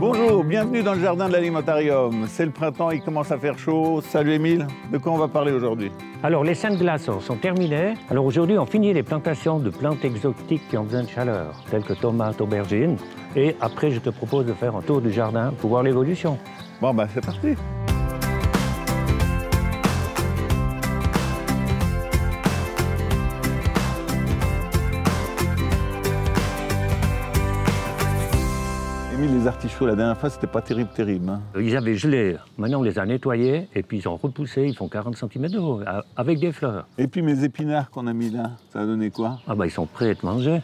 Bonjour, bienvenue dans le jardin de l'alimentarium. C'est le printemps, il commence à faire chaud. Salut Émile, de quoi on va parler aujourd'hui? Alors les seins de glace sont terminés. Alors aujourd'hui on finit les plantations de plantes exotiques qui ont besoin de chaleur, telles que tomates, aubergines. Et après je te propose de faire un tour du jardin pour voir l'évolution. Bon bah c'est parti. Les artichauts, la dernière fois, c'était pas terrible. Hein. Ils avaient gelé, maintenant on les a nettoyés et puis ils ont repoussé, ils font 40 cm de haut, avec des fleurs. Et puis mes épinards qu'on a mis là, ça a donné quoi? Ah bah ils sont prêts à être mangés.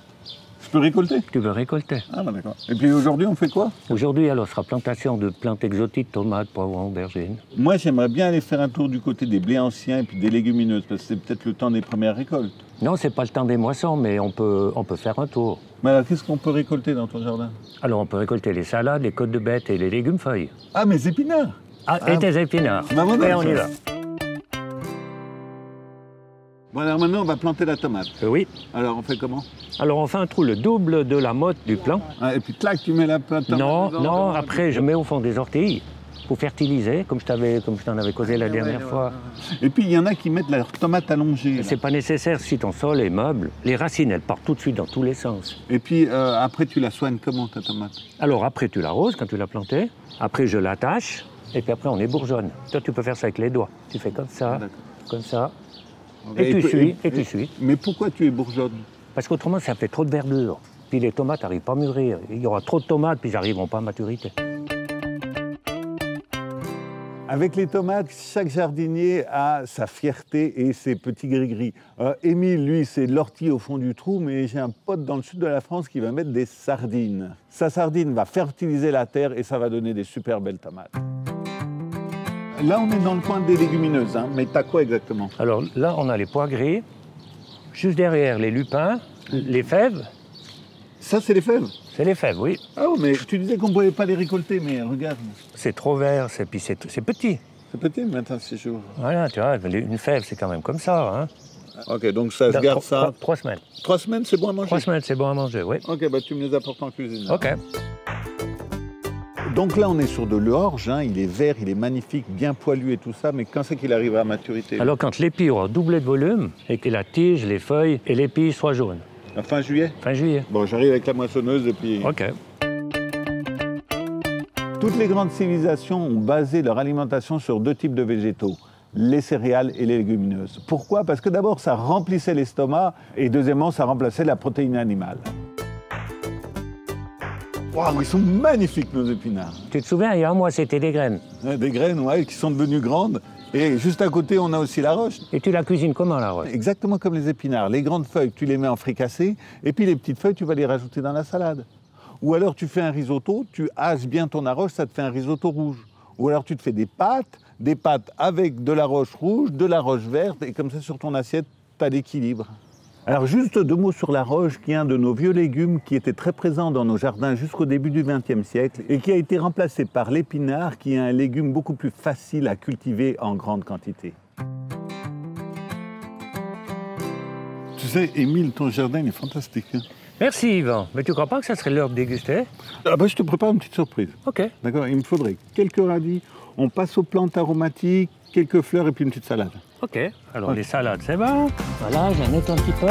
Je peux récolter? Tu veux récolter. Ah bah d'accord. Et puis aujourd'hui, on fait quoi? Aujourd'hui, alors, sera plantation de plantes exotiques, tomates, poivrons, aubergines. Moi, j'aimerais bien aller faire un tour du côté des blés anciens et puis des légumineuses, parce que c'est peut-être le temps des premières récoltes. Non, c'est pas le temps des moissons, mais on peut faire un tour. Mais alors, qu'est-ce qu'on peut récolter dans ton jardin? Alors, on peut récolter les salades, les côtes de bête et les légumes feuilles. Ah, mes épinards! Et tes épinards. Bah, et on y va. Bon, alors maintenant, on va planter la tomate. Oui. Alors, on fait comment? Alors, on fait un trou le double de la motte du plan. Ah, et puis, clac, tu mets la tomate. Non, après, je mets au fond des orties pour fertiliser, comme je t'en avais causé la dernière fois. Et puis, il y en a qui mettent leurs tomates allongées. C'est pas nécessaire si ton sol est meuble. Les racines, elles partent tout de suite dans tous les sens. Et puis, après, tu la soignes comment, ta tomate? Alors, après, tu l'arroses quand tu l'as plantée. Après, je l'attache. Et puis après, on ébourgeonne. Toi, tu peux faire ça avec les doigts. Tu fais comme ça, comme ça. Et tu suis. Mais pourquoi tu ébourgeonnes? Parce qu'autrement, ça fait trop de verdure. Puis les tomates n'arrivent pas à mûrir. Il y aura trop de tomates, puis ils n'arriveront pas à maturité. Avec les tomates, chaque jardinier a sa fierté et ses petits gris-gris. Émile, lui, c'est l'ortie au fond du trou, mais j'ai un pote dans le sud de la France qui va mettre des sardines. Sa sardine va fertiliser la terre et ça va donner des super belles tomates. Là, on est dans le coin des légumineuses, hein, mais t'as quoi exactement? Alors là, on a les pois gris, juste derrière les lupins, les fèves. Ça, c'est les fèves? C'est les fèves, oui. Ah oui, mais tu disais qu'on ne pouvait pas les récolter, mais regarde. C'est trop vert, puis c'est petit. C'est petit, mais attends, c'est chaud. Voilà, tu vois, une fève, c'est quand même comme ça. Hein. Ok, donc ça se garde ça. 3 semaines. 3 semaines, c'est bon à manger? 3 semaines, c'est bon à manger, oui. Ok, bah tu me les apportes en cuisine. Ok. Donc là, on est sur de l'orge, hein, il est vert, il est magnifique, bien poilu et tout ça, mais quand c'est qu'il arrive à maturité? Alors quand l'épi aura doublé de volume et que la tige, les feuilles et l'épi soient jaunes. À fin juillet? Fin juillet. Bon, j'arrive avec la moissonneuse et puis... Ok. Toutes les grandes civilisations ont basé leur alimentation sur 2 types de végétaux, les céréales et les légumineuses. Pourquoi? Parce que d'abord, ça remplissait l'estomac et deuxièmement, ça remplaçait la protéine animale. Waouh, ils sont magnifiques nos épinards. Tu te souviens, il y a un mois, c'était des graines. Des graines, ouais, qui sont devenues grandes. Et juste à côté, on a aussi la roche. Et tu la cuisines comment, la roche? Exactement comme les épinards. Les grandes feuilles, tu les mets en fricassé, et puis les petites feuilles, tu vas les rajouter dans la salade. Ou alors tu fais un risotto, tu haches bien ton arroche, ça te fait un risotto rouge. Ou alors tu te fais des pâtes avec de la roche rouge, de la roche verte, et comme ça sur ton assiette, tu as l'équilibre. Alors juste 2 mots sur la roche, qui est un de nos vieux légumes qui était très présent dans nos jardins jusqu'au début du XXe siècle et qui a été remplacé par l'épinard, qui est un légume beaucoup plus facile à cultiver en grande quantité. Tu sais, Émile, ton jardin il est fantastique. Hein? Merci Yvan, mais tu crois pas que ça serait l'heure de déguster? Ah bah je te prépare une petite surprise. Ok. D'accord, il me faudrait quelques radis, on passe aux plantes aromatiques, quelques fleurs et puis une petite salade. Ok, alors les salades, c'est bon. Voilà, j'en ai un petit peu.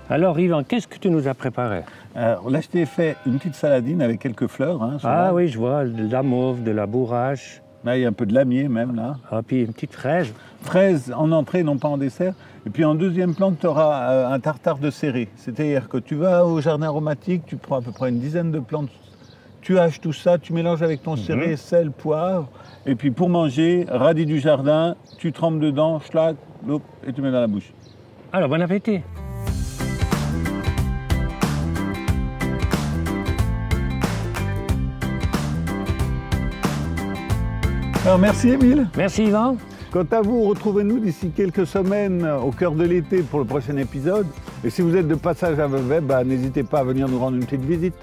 Alors Yvan, qu'est-ce que tu nous as préparé? Alors là, je t'ai fait une petite saladine avec quelques fleurs. Hein, ah oui, je vois, de la mauve, de la bourrache. Là, il y a un peu de lamier même, là. Ah, puis une petite fraise. Fraise en entrée, non pas en dessert. Et puis en deuxième plante, tu auras un tartare de céré. C'est-à-dire que tu vas au jardin aromatique, tu prends à peu près une dizaine de plantes. Tu haches tout ça, tu mélanges avec ton céré, sel, poivre. Et puis pour manger, radis du jardin, tu trempes dedans, schlac, et tu mets dans la bouche. Alors, bon appétit. Alors merci Émile. Merci Yvan. Quant à vous, retrouvez-nous d'ici quelques semaines au cœur de l'été pour le prochain épisode. Et si vous êtes de passage à Vevey, n'hésitez pas à venir nous rendre une petite visite.